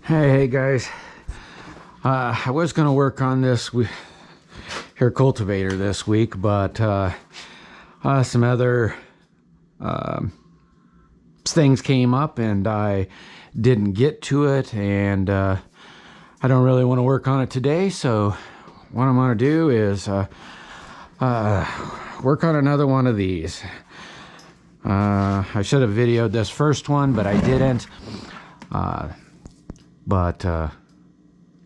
Hey guys, I was going to work on this hair cultivator this week, but some other things came up and I didn't get to it, and I don't really want to work on it today. So what I'm going to do is work on another one of these. I should have videoed this first one, but I didn't.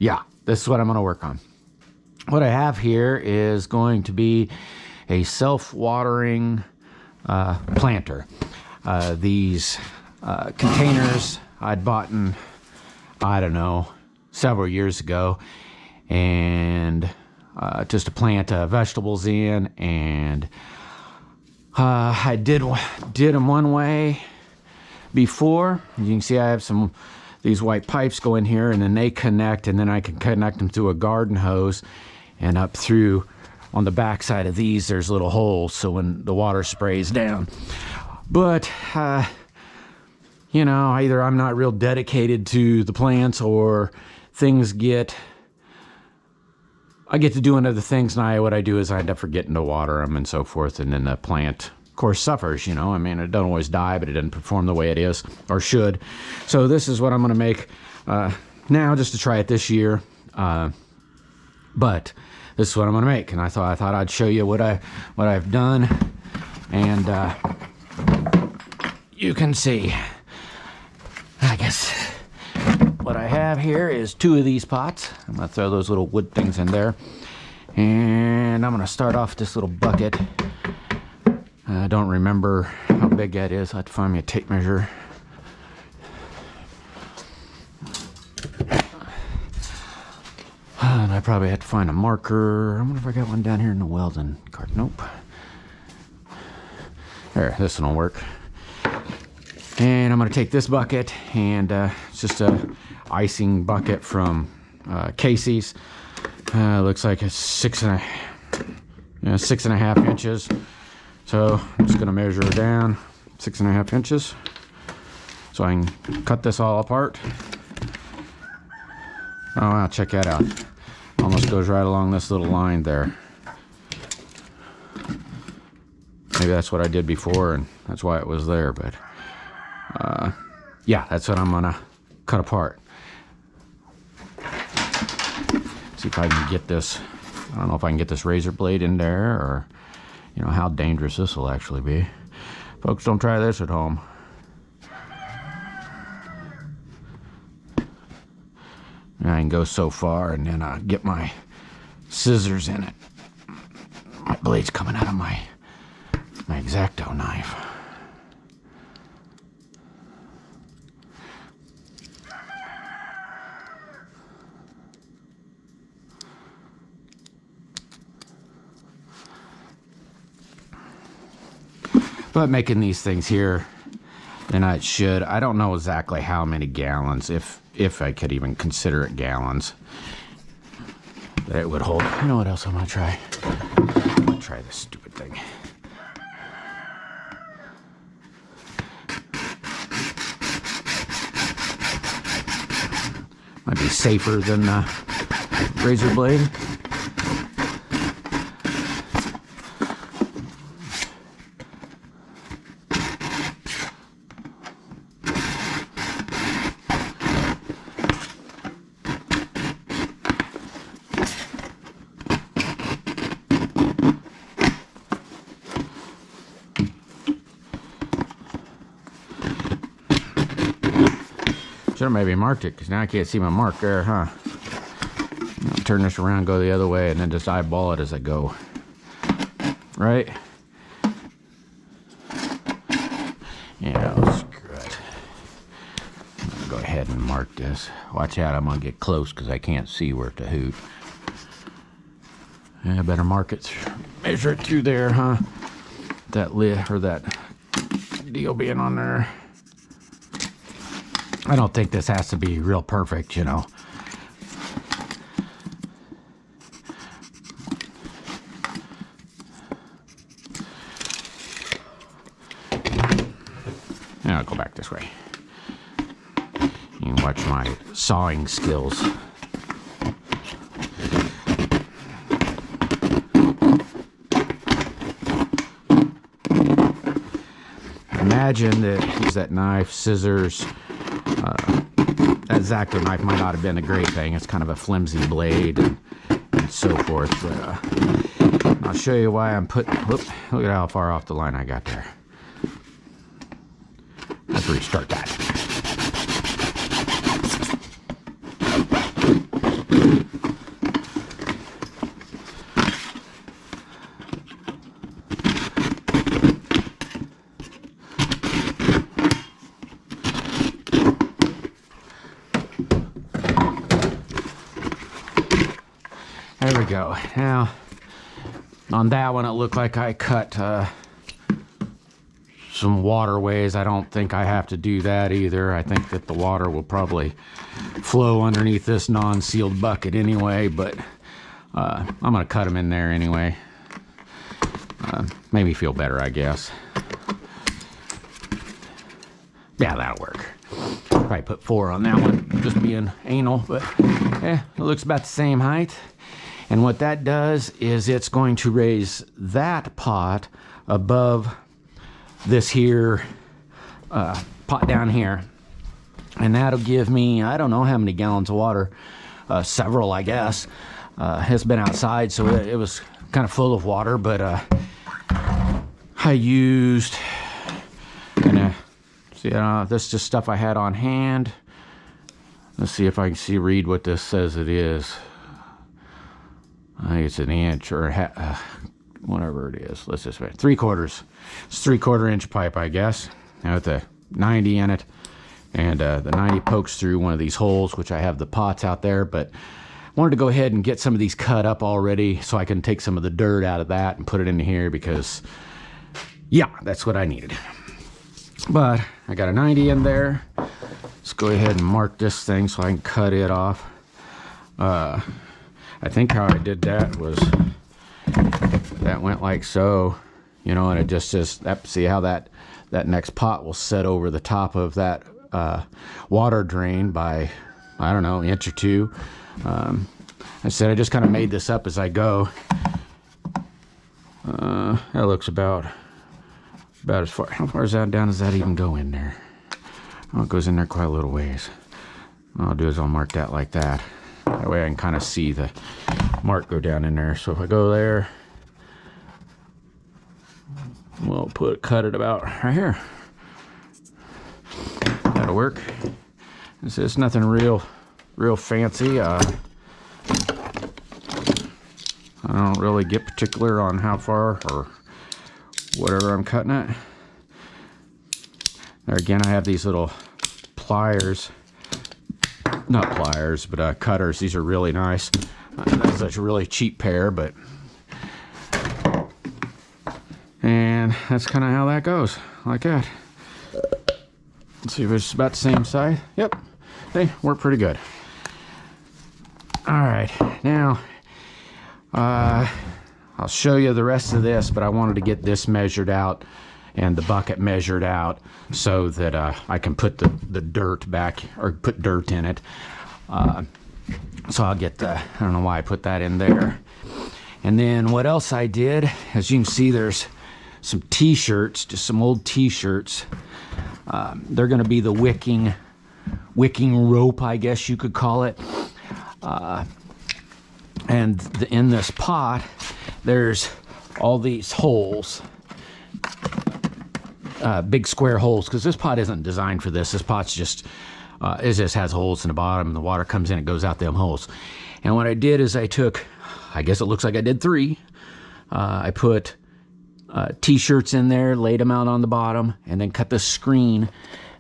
Yeah, this is what I'm going to work on. What I have here is going to be a self-watering planter. These containers I'd bought in, I don't know, several years ago, and just to plant vegetables in, and I did them one way before. You can see I have these white pipes go in here, and then they connect, and then I can connect them through a garden hose, and up through on the back side of these there's little holes so when the water sprays down. But you know, either I'm not real dedicated to the plants, or I get to doing other things, and what I do is I end up forgetting to water them and so forth, and then the plant, of course, suffers. You know, I mean, it doesn't always die, but it doesn't perform the way it is or should. So this is what I'm going to make now, just to try it this year. But this is what I'm going to make, and I thought I'd show you what I've done, and you can see. I guess what I have here is 2 of these pots. I'm going to throw those little wood things in there, and I'm going to start off this little bucket. I don't remember how big that is. I have to find me a tape measure. And I probably have to find a marker. I wonder if I got one down here in the Weldon cart. Nope. There, this one will work. And I'm going to take this bucket, and it's just a icing bucket from Casey's. Looks like it's 6.5 inches. So I'm just going to measure it down 6.5 inches so I can cut this all apart. Oh wow, check that out. Almost goes right along this little line there. Maybe that's what I did before and that's why it was there, but yeah, that's what I'm gonna cut apart. See if I can get this. I don't know if I can get this razor blade in there, or you know how dangerous this will actually be. Folks, don't try this at home. And I can go so far, and then get my scissors in it. My blade's coming out of my X-Acto knife. But making these things here, then I don't know exactly how many gallons, if I could even consider it gallons, that it would hold. You know what else I'm gonna try? I'm gonna try this stupid thing. Might be safer than the razor blade. Should have maybe marked it, because now I can't see my mark there, huh? I'll turn this around, go the other way, and then just eyeball it as I go. Right? Yeah, screw it. I'm going to go ahead and mark this. Watch out, I'm going to get close because I can't see where to hoot. Yeah, I better mark it, measure it through there, huh? That lid, or that deal being on there. I don't think this has to be real perfect, you know. Yeah, I'll go back this way. You You can watch my sawing skills. Imagine that use that knife, scissors. That X-Acto knife might not have been a great thing. It's kind of a flimsy blade and so forth. But I'll show you why I'm putting. Whoop! Look at how far off the line I got there. Let's restart that. There we go. Now, on that one, it looked like I cut some waterways. I don't think I have to do that either. I think that the water will probably flow underneath this non-sealed bucket anyway, but I'm going to cut them in there anyway. Made me feel better, I guess. Yeah, that'll work. Probably put 4 on that one, just being anal, but yeah, it looks about the same height. And what that does is it's going to raise that pot above this here pot down here. And that'll give me, I don't know how many gallons of water, several, I guess. It's been outside, so it was kind of full of water, but I used, and see, this is just stuff I had on hand. Let's see if I can read what this says it is. I think it's an inch or whatever it is. Let's just say 3/4. It's 3/4 inch pipe, I guess. Now with the 90 in it, and the 90 pokes through one of these holes, which I have the pots out there. But I wanted to go ahead and get some of these cut up already, so I can take some of the dirt out of that and put it into here because, yeah, that's what I needed. But I got a 90 in there. Let's go ahead and mark this thing so I can cut it off. I think how I did that was that went like so, you know, and it just see how that next pot will set over the top of that water drain by, I don't know, inch or two. I said I just kind of made this up as I go. That looks about as far. How far is that down? Does that even go in there? Oh, it goes in there quite a little ways. What I'll do is I'll mark that like that. That way I can kind of see the mark go down in there. So if I go there, we'll cut it about right here. That'll work. It's nothing real fancy. I don't really get particular on how far or whatever I'm cutting it. There again, I have these little pliers. Not pliers, but cutters. These are really nice. That's such a really cheap pair, but... And that's kind of how that goes. Like that. Let's see if it's about the same size. Yep. They work pretty good. Alright, now... I'll show you the rest of this, but I wanted to get this measured out and the bucket measured out so that I can put the dirt back, or put dirt in it. So I'll get I don't know why I put that in there. And then what else I did, as you can see, there's some t-shirts, just some old t-shirts. They're going to be the wicking rope, I guess you could call it. And in this pot, there's all these holes. Big square holes, because this pot isn't designed for this. This pot's just, it just has holes in the bottom, and the water comes in, it goes out them holes. And what I did is I took, I guess it looks like I did 3. I put t-shirts in there, laid them out on the bottom, and then cut the screen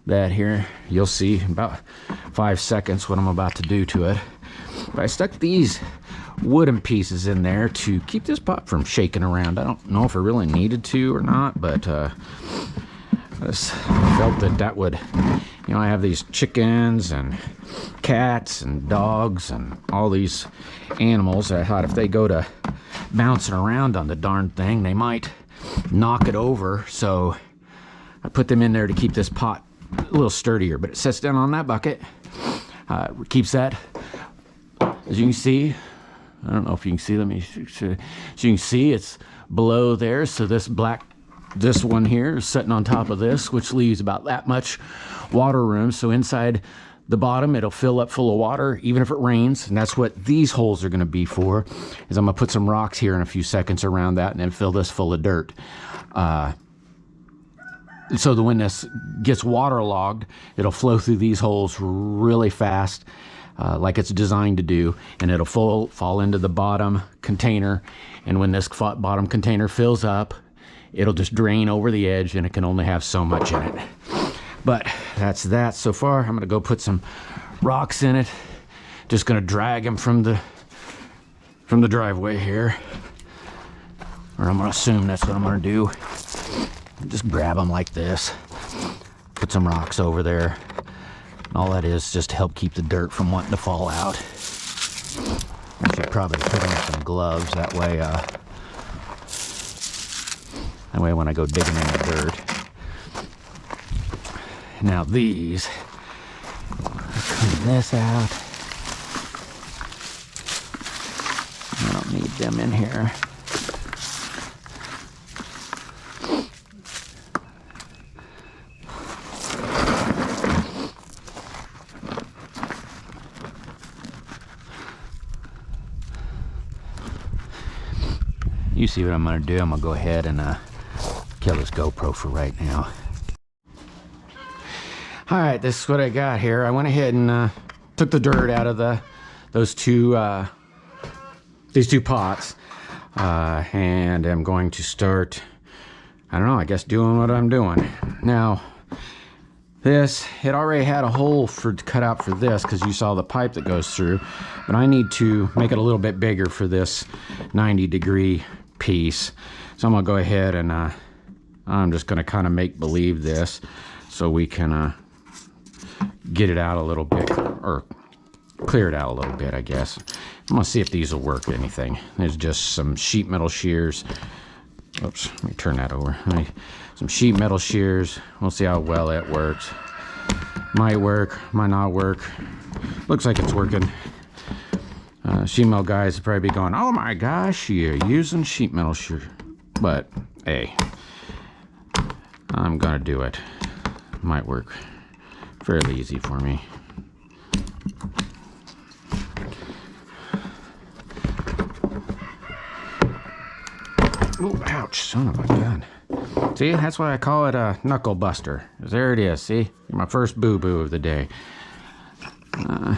that here, you'll see in about 5 seconds what I'm about to do to it. But I stuck these wooden pieces in there to keep this pot from shaking around. I don't know if it really needed to or not, but I just felt that would, you know, I have these chickens and cats and dogs and all these animals. I thought if they go to bouncing around on the darn thing, they might knock it over. So I put them in there to keep this pot a little sturdier, but it sits down on that bucket. Keeps that, as you can see, I don't know if you can see, let me see. So you can see it's below there. So this one here is sitting on top of this, which leaves about that much water room. So inside the bottom, it'll fill up full of water, even if it rains. And that's what these holes are going to be for, is I'm going to put some rocks here in a few seconds around that and then fill this full of dirt. So that when this gets waterlogged, it'll flow through these holes really fast, like it's designed to do, and it'll fall into the bottom container. And when this bottom container fills up, it'll just drain over the edge, and it can only have so much in it. But that's that so far. I'm gonna go put some rocks in it. Just gonna drag them from the driveway here, or I'm gonna assume that's what I'm gonna do. Just grab them like this, put some rocks over there. And all that is just to help keep the dirt from wanting to fall out. I should probably put on some gloves, that way when I go digging in the dirt. Now these, clean this out. I don't need them in here. You see what I'm gonna do. I'm gonna go ahead and kill this GoPro for right now. All right, this is what I got here. I went ahead and took the dirt out of these two pots, and I'm going to start, I don't know, I guess doing what I'm doing. Now, it already had a hole cut out for this, because you saw the pipe that goes through, but I need to make it a little bit bigger for this 90-degree piece. So I'm gonna go ahead and I'm just gonna kind of make believe this so we can get it out a little bit, or clear it out a little bit, I guess. I'm gonna see if these will work anything. There's just some sheet metal shears. Oops, let me turn that over. Some sheet metal shears. We'll see how well it works. Might work, might not work. Looks like it's working. Sheet metal guys would probably be going, oh my gosh, you're using sheet metal shears. But hey, I'm gonna do it. Might work fairly easy for me. Oh, ouch, son of a gun. See, that's why I call it a knuckle buster. There it is, see? My first boo-boo of the day. I'm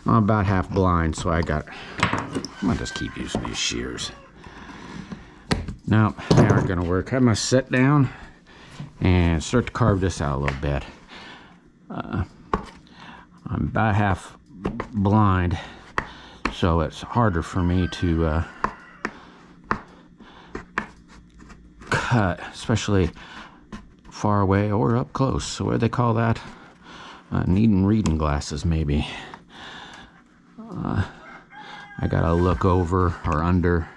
about half blind, so I'm gonna just keep using these shears. No, they aren't gonna work. I'm gonna sit down and start to carve this out a little bit. I'm about half blind, so it's harder for me to cut, especially far away or up close. So what do they call that? Needing reading glasses, maybe. I gotta look over or under.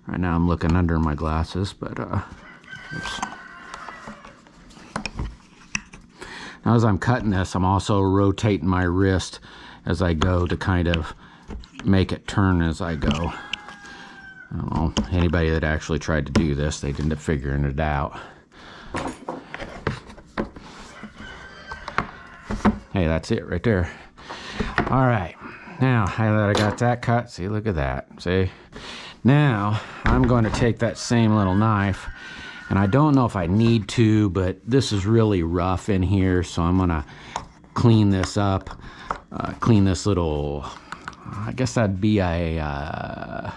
Right now I'm looking under my glasses, but oops. Now as I'm cutting this, I'm also rotating my wrist as I go to kind of make it turn as I go. I don't know, anybody that actually tried to do this, they ended up figuring it out. Hey, that's it right there. All right, now that I got that cut, see, look at that, see? Now, I'm going to take that same little knife, and I don't know if I need to, but this is really rough in here, so I'm gonna clean this up, clean this little, I guess that'd be a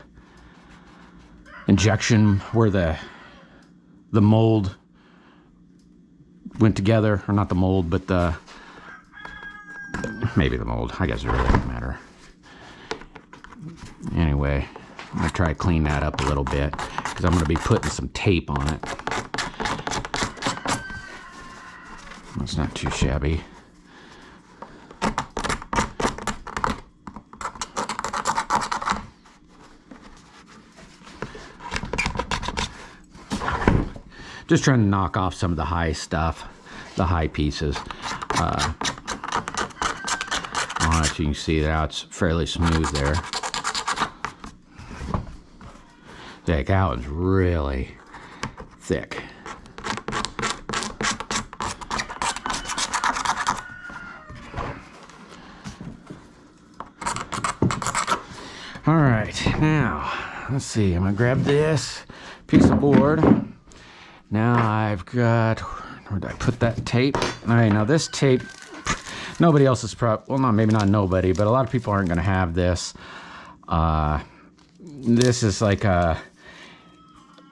injection where the mold went together, or not the mold, but maybe the mold, I guess it really doesn't matter. Anyway, I'm gonna try to clean that up a little bit, because I'm gonna be putting some tape on it. That's not too shabby. Just trying to knock off some of the high stuff. the high pieces. As you can see now, it's fairly smooth there. That one's really thick. All right, now let's see. I'm gonna grab this piece of board. Now I've got, where did I put that tape? All right, now this tape, nobody else is well, maybe not nobody, but a lot of people aren't gonna have this. This is like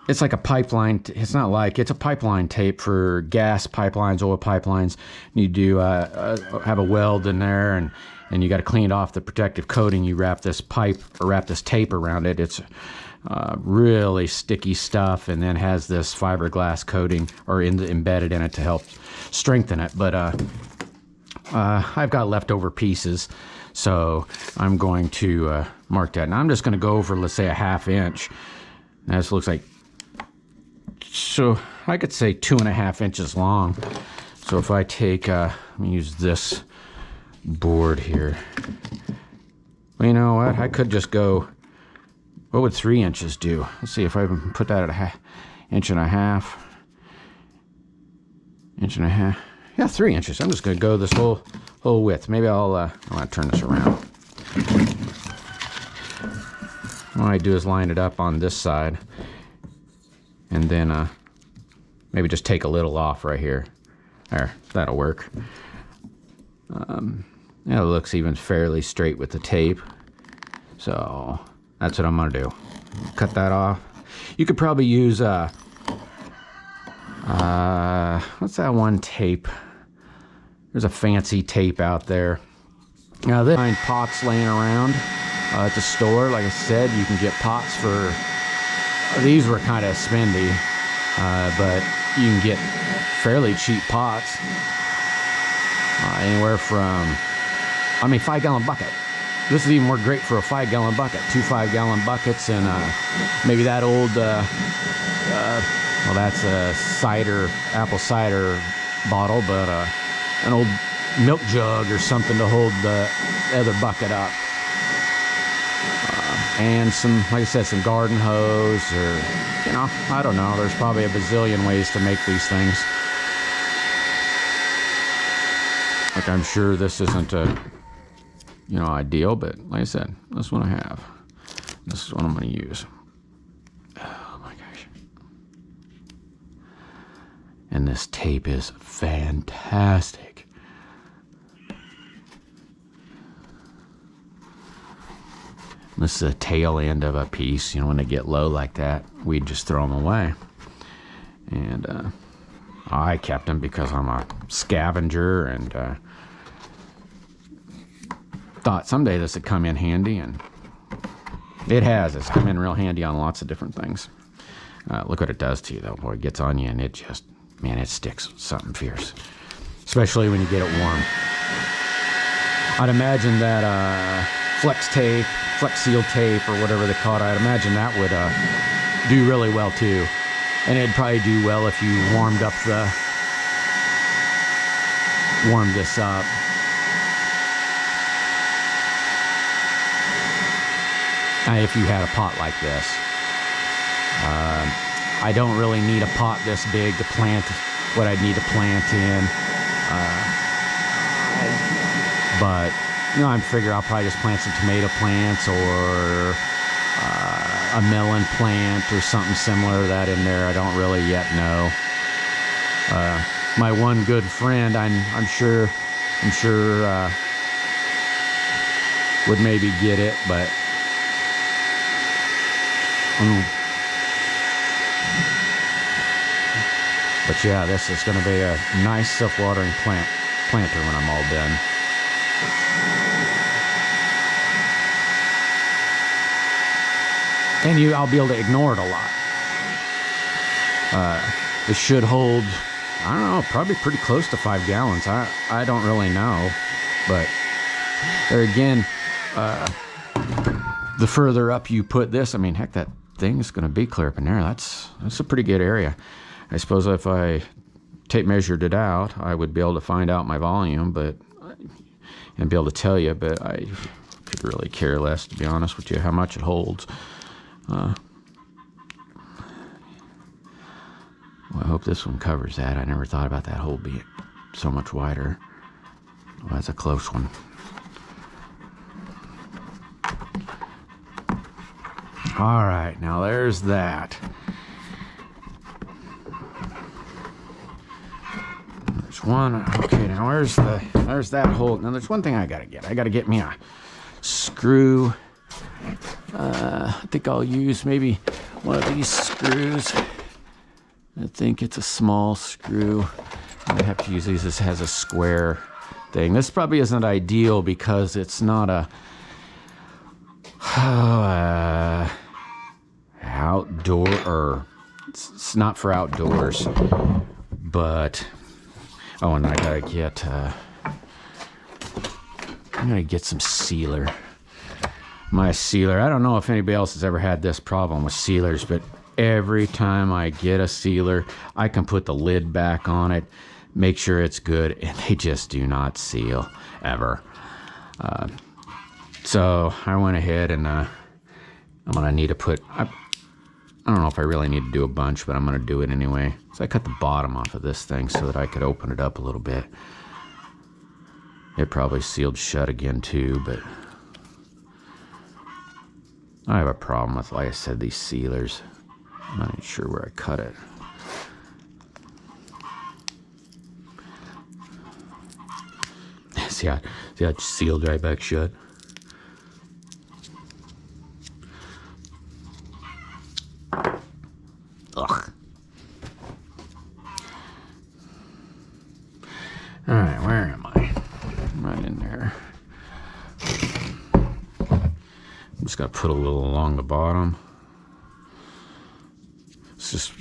it's like a pipeline. It's not like, it's a pipeline tape for gas pipelines, oil pipelines. You do have a weld in there, and you got to clean off the protective coating. You wrap this pipe, or wrap this tape around it. It's really sticky stuff, and then has this fiberglass coating or embedded in it to help strengthen it. But I've got leftover pieces, so I'm going to mark that. And I'm just going to go over, let's say, a 1/2 inch. Now this looks like, so I could say 2.5 inches long. So if I take, let me use this board here. Well, you know what? I could just go, what would 3 inches do? Let's see if I can put that at a inch and a half. Inch and a half. Yeah, 3 inches. I'm just going to go this whole width. Maybe I'm going to turn this around. What I do is line it up on this side, and then maybe just take a little off right here. There, that'll work. Yeah, it looks even fairly straight with the tape. So that's what I'm gonna do. Cut that off. You could probably use what's that one tape? There's a fancy tape out there. Now this find pots laying around at the store. Like I said, you can get pots for, these were kind of spendy, but you can get fairly cheap pots. Anywhere from, 5-gallon bucket. This is even more great for a 5-gallon bucket. 2 5-gallon buckets, and maybe that old, well, that's a apple cider bottle, but an old milk jug or something to hold the other bucket up. And some, like I said, some garden hose, or, you know, I don't know. There's probably a bazillion ways to make these things. Like, I'm sure this isn't ideal, but like I said, this one I have. This is what I'm going to use. Oh my gosh. And this tape is fantastic. This is the tail end of a piece. You know, when they get low like that, we'd just throw them away. And I kept them because I'm a scavenger, and thought someday this would come in handy, and it has. It's come in real handy on lots of different things. Look what it does to you, though. Boy, it gets on you, and it just, man, it sticks something fierce. Especially when you get it warm. I'd imagine that flex tape, flex seal tape, or whatever they call it, I'd imagine that would do really well, too. And it'd probably do well if you warmed this up. If you had a pot like this. I don't really need a pot this big to plant what I'd need to plant in. But, you know, I figure I'll probably just plant some tomato plants, or a melon plant, or something similar to that in there. I don't really yet know. My one good friend, I'm sure would maybe get it, but yeah, this is going to be a nice self-watering planter when I'm all done. And I'll be able to ignore it a lot. It should hold, I don't know, probably pretty close to 5 gallons. I don't really know, but there again, the further up you put this, I mean, heck, that thing is going to be clear up in there. That's a pretty good area. I suppose if I tape measured it out, I would be able to find out my volume, and be able to tell you, but I could really care less, to be honest with you, how much it holds. Well, I hope this one covers that. I never thought about that hole being so much wider. Well, that's a close one. All right, now there's that. There's one. Okay, now there's that hole. Now there's one thing I gotta get. I gotta get me a screw. I think I'll use maybe one of these screws. I think it's a small screw. I have to use these. This has a square thing. This probably isn't ideal because it's not a outdoor, or it's not for outdoors. But and I gotta get I'm gonna get some sealer. My sealer, I don't know if anybody else has ever had this problem with sealers, but every time I get a sealer, I can put the lid back on it, make sure it's good, and they just do not seal ever. So I went ahead and I'm gonna need to put, I don't know if I really need to do a bunch, but I'm gonna do it anyway. So I cut the bottom off of this thing so that I could open it up a little bit. It probably sealed shut again too, but I have a problem with, like I said, these sealers. I'm not even sure where I cut it. See how it sealed right back shut. Ugh. All right, where am I? Right in there. I'm just gonna put a little along the bottom. It's just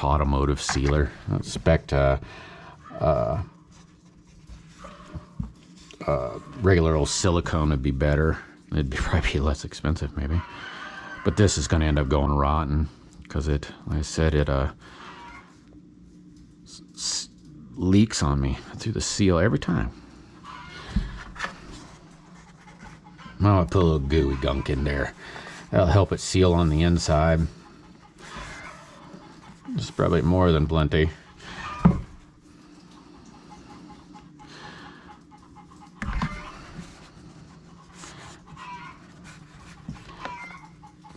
automotive sealer. I expect regular old silicone would be better. It'd probably be less expensive, maybe. But this is gonna end up going rotten because it, like I said, it leaks on me through the seal every time. Well, I put a little gooey gunk in there. That'll help it seal on the inside. It's probably more than plenty.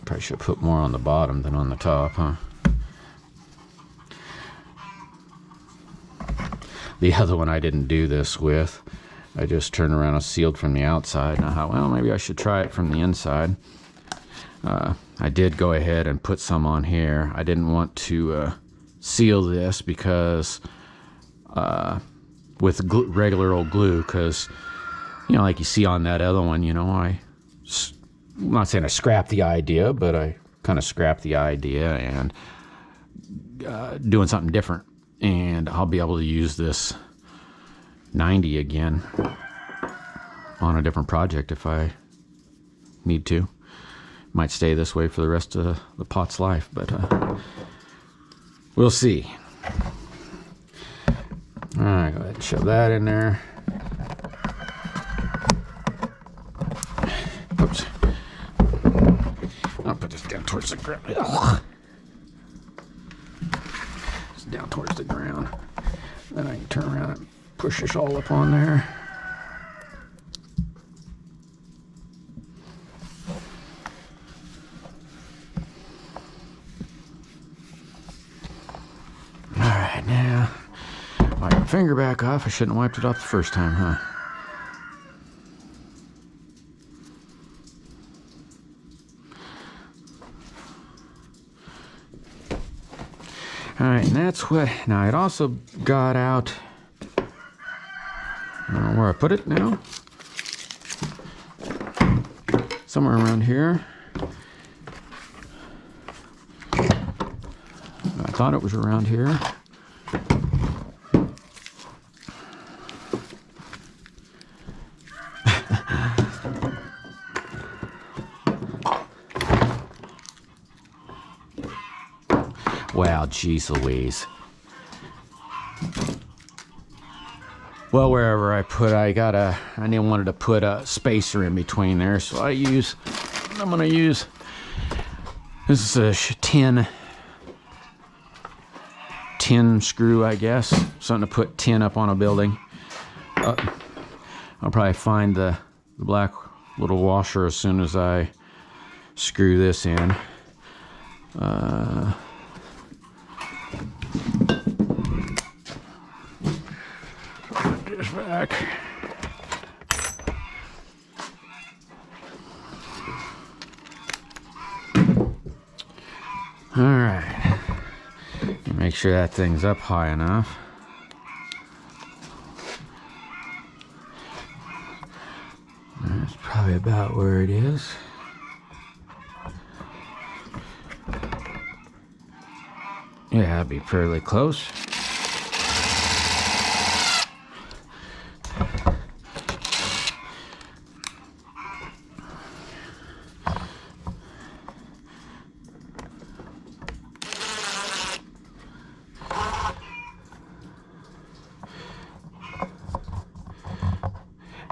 Probably should put more on the bottom than on the top, huh? The other one I didn't do this with. I just turned around and sealed from the outside. And I thought, well, maybe I should try it from the inside. I did go ahead and put some on here. I didn't want to seal this because with regular old glue, because, you know, like you see on that other one, you know, I'm not saying I scrapped the idea, but I kind of scrapped the idea and doing something different. And I'll be able to use this 90 again on a different project if I need to. Might stay this way for the rest of the pot's life, but we'll see. All right, go ahead and shove that in there. Oops. I'll put this down towards the ground. Ugh. It's down towards the ground. Then I can turn around and push this all up on there. All right, now, wipe my finger back off. I shouldn't have wiped it off the first time, huh? All right, and that's what, now it also got out, I don't know where I put it now. Somewhere around here. I thought it was around here. Wow, geez Louise. well, wherever I put, I didn't want to put a spacer in between there, so I'm gonna use, this is a tin screw, I guess, something to put tin up on a building. I'll probably find the black little washer as soon as I screw this in. Put this back. All right, make sure that thing's up high enough. That's probably about where it is. Yeah, that'd be fairly close.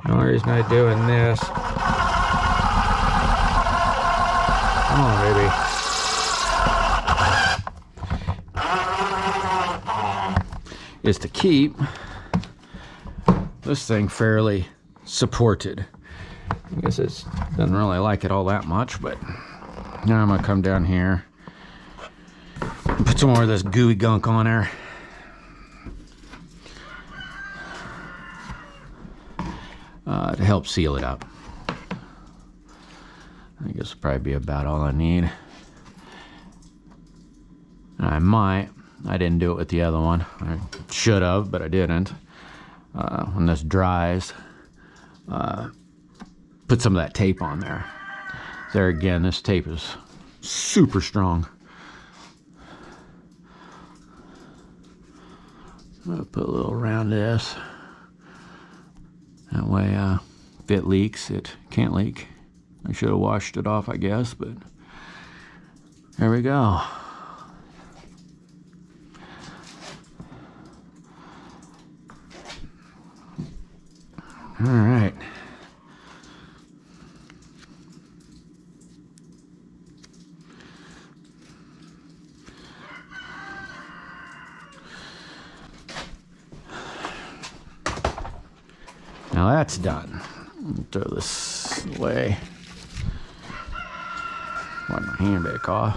The only reason I'm doing this, come on, baby, is to keep this thing fairly supported. I guess it doesn't really like it all that much, but now I'm gonna come down here and put some more of this gooey gunk on there. To help seal it up. I think this will probably be about all I need. I didn't do it with the other one. I should have, but I didn't. When this dries, put some of that tape on there. There again, this tape is super strong. I'll put a little around this. That way, if it leaks, it can't leak. I should have washed it off, I guess, but there we go. All right. Now that's done. Throw this away. Wipe my hand back off.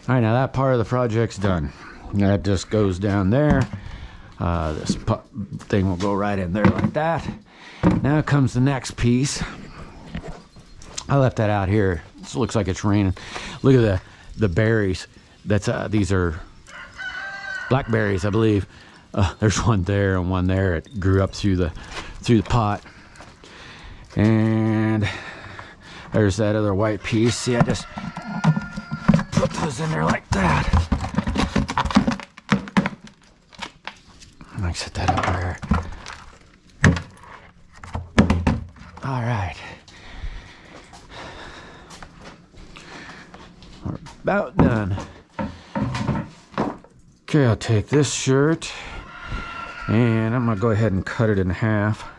All right, now that part of the project's done. That just goes down there. This thing will go right in there like that. Now comes the next piece. I left that out here. It looks like it's raining. Look at the berries. These are blackberries, I believe. There's one there and one there. It grew up through the pot. And there's that other white piece. See, I just put those in there like that. I might set that up there. All right. We're about done. Okay, I'll take this shirt and I'm gonna go ahead and cut it in half.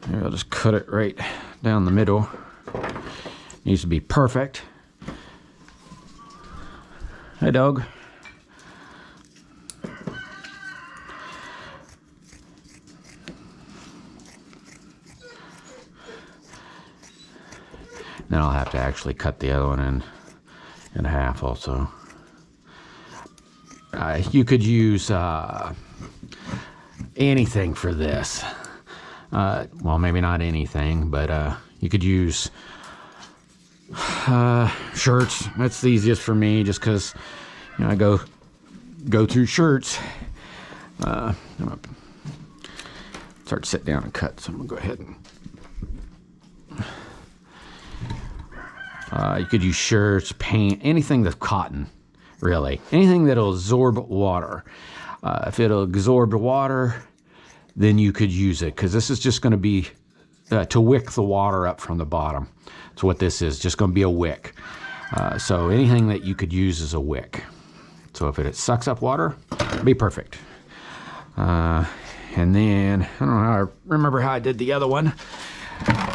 Here, I'll just cut it right down the middle. Needs to be perfect. Hey, dog. Then I'll have to actually cut the other one in half also. You could use anything for this. Well, maybe not anything, but you could use shirts. That's the easiest for me, just because I go through shirts. I'm gonna start to sit down and cut, so I'm gonna go ahead and. You could use shirts, paint, anything that's cotton, really. Anything that'll absorb water. If it'll absorb water, then you could use it, because this is just going to be to wick the water up from the bottom. That's what this is, just going to be a wick. So anything that you could use is a wick. So if it sucks up water, it'll be perfect. And then did the other one.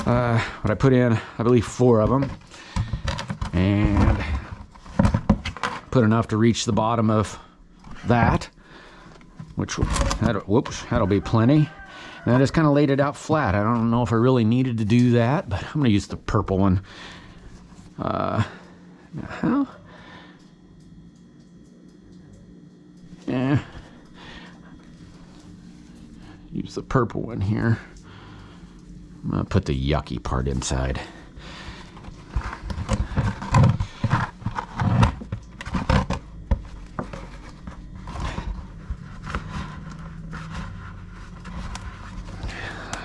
But I put in, I believe, 4 of them, and put enough to reach the bottom of that, which that'll be plenty. And I just kind of laid it out flat. I don't know if I really needed to do that, but I'm going to use the purple one. Yeah. Use the purple one here. I'm going to put the yucky part inside.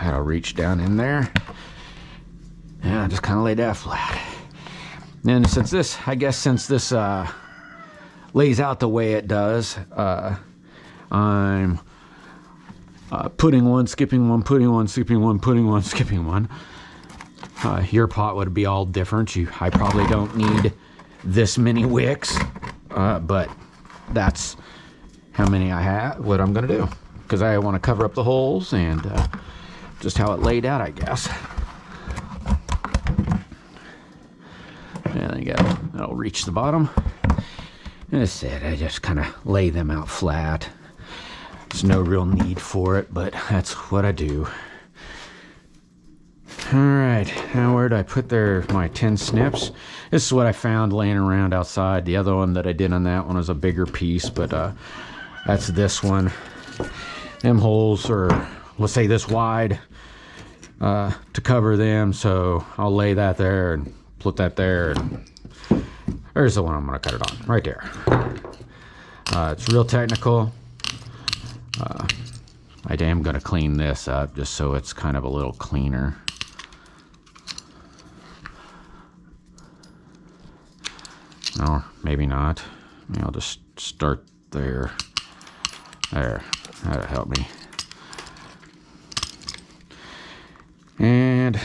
That'll reach down in there. And I just kind of lay that flat. And since this, I guess since this lays out the way it does, I'm putting one, skipping one, putting one, skipping one, putting one, skipping one. Your pot would be all different. I probably don't need this many wicks, but that's how many I have, what I'm going to do. Because I want to cover up the holes, and just how it laid out, I guess. And there you go. That'll reach the bottom. And as I said, I just kind of lay them out flat. There's no real need for it, but that's what I do. Alright, now where did I put my 10 snips? This is what I found laying around outside. The other one that I did on that one was a bigger piece, but that's this one. Them holes are, let's say, this wide to cover them, so I'll lay that there and put that there. And there's the one I'm going to cut it on, right there. It's real technical. I am going to clean this up just so it's kind of a little cleaner. Or maybe not. Maybe I'll just start there. There. That'll help me. And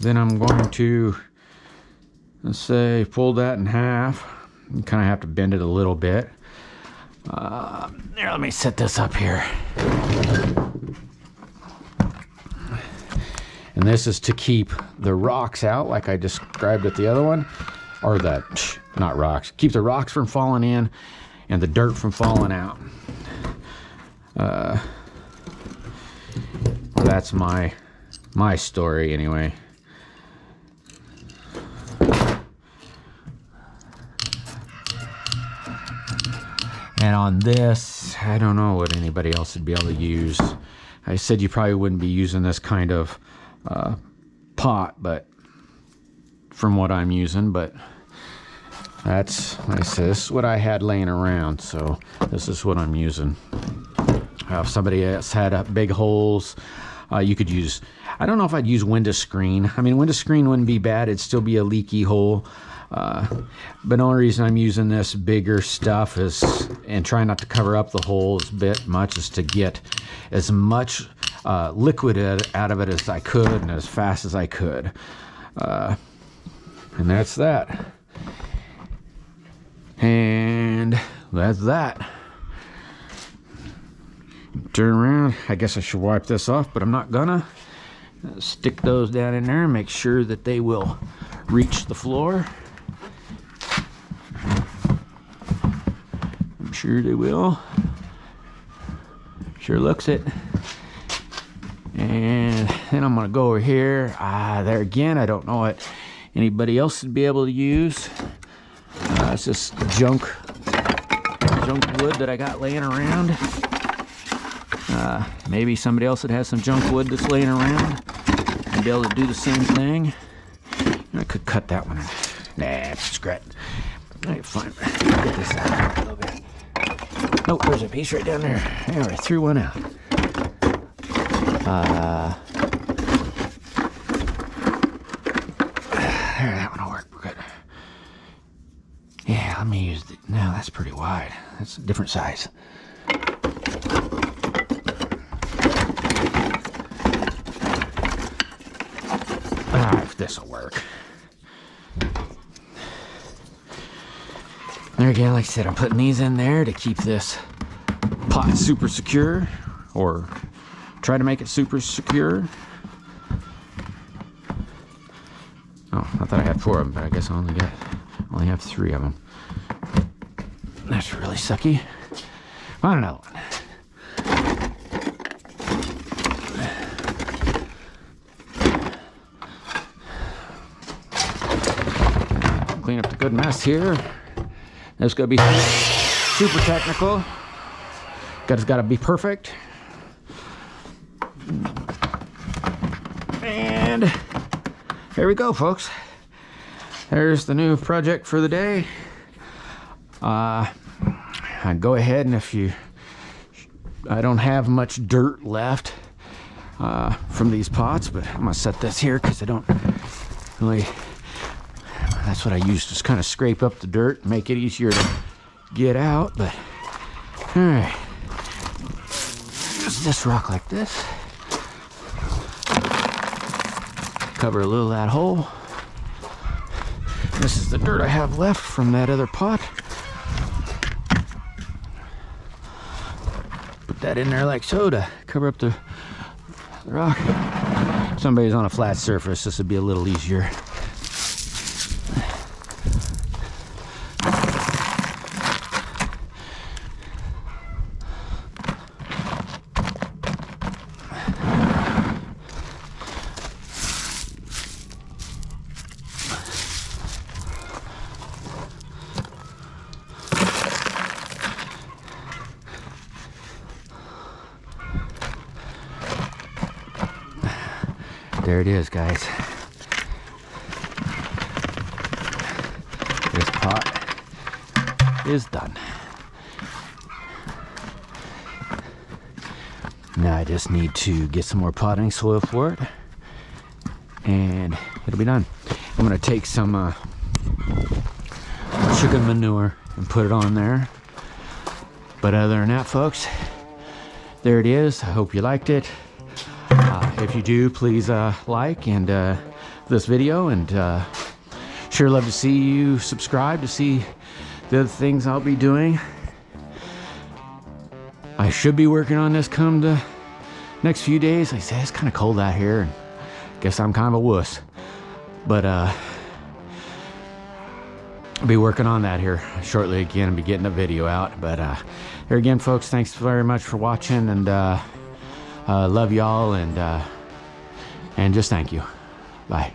then I'm going to, let's say, fold that in half. You kind of have to bend it a little bit. Here, let me set this up here. And this is to keep the rocks out, like I described with the other one. Or not rocks. Keep the rocks from falling in and the dirt from falling out. That's my story anyway. And on this, I don't know what anybody else would be able to use. I said you probably wouldn't be using this kind of pot, but from what I'm using, but that's, like I said, this is what I had laying around, so this is what I'm using. If somebody else had big holes, you could use, I don't know if I'd use window screen. I mean, window screen wouldn't be bad. It'd still be a leaky hole. But the only reason I'm using this bigger stuff is, and trying not to cover up the holes much, is to get as much liquid out of it as I could and as fast as I could. And that's that. And that's that. Turn around. I guess I should wipe this off, but I'm not gonna. Stick those down in there and make sure that they will reach the floor. I'm sure they will. Sure looks it. And then I'm gonna go over here. There again, I don't know what anybody else would be able to use. It's just junk wood that I got laying around. Maybe somebody else that has some junk wood that's laying around and be able to do the same thing. I could cut that one. Nah, scrap. Alright, fine. Get this out a little bit. Oh, there's a piece right down there. I already threw one out. There, that one will work. We're good. Yeah, let me use the. No, that's pretty wide. That's a different size. If this will work. There again, like I said, I'm putting these in there to keep this pot super secure, or try to make it super secure. Oh, I thought I had 4 of them, but I guess I only have 3 of them. That's really sucky. Find another one. Clean up the good mess here. It's gonna be super technical. It's gotta be perfect. And here we go, folks. There's the new project for the day. Go ahead, and I don't have much dirt left from these pots, but I'm gonna set this here because I don't really. That's what I use, just kind of scrape up the dirt, make it easier to get out. But all right, use this rock like this. Cover a little of that hole. This is the dirt I have left from that other pot. Put that in there like so to cover up the rock. If somebody's on a flat surface, this would be a little easier. There it is, guys. This pot is done. Now I just need to get some more potting soil for it, and it'll be done. I'm gonna take some chicken manure and put it on there. But other than that, folks, there it is. I hope you liked it. If you do, please like and this video, and sure love to see you subscribe to see the other things I'll be doing. I should be working on this come the next few days. Like I say, it's kind of cold out here, and guess I'm kind of a wuss. But I'll be working on that here shortly again and be getting a video out. But here again, folks, thanks very much for watching, and love y'all, and just thank you. Bye.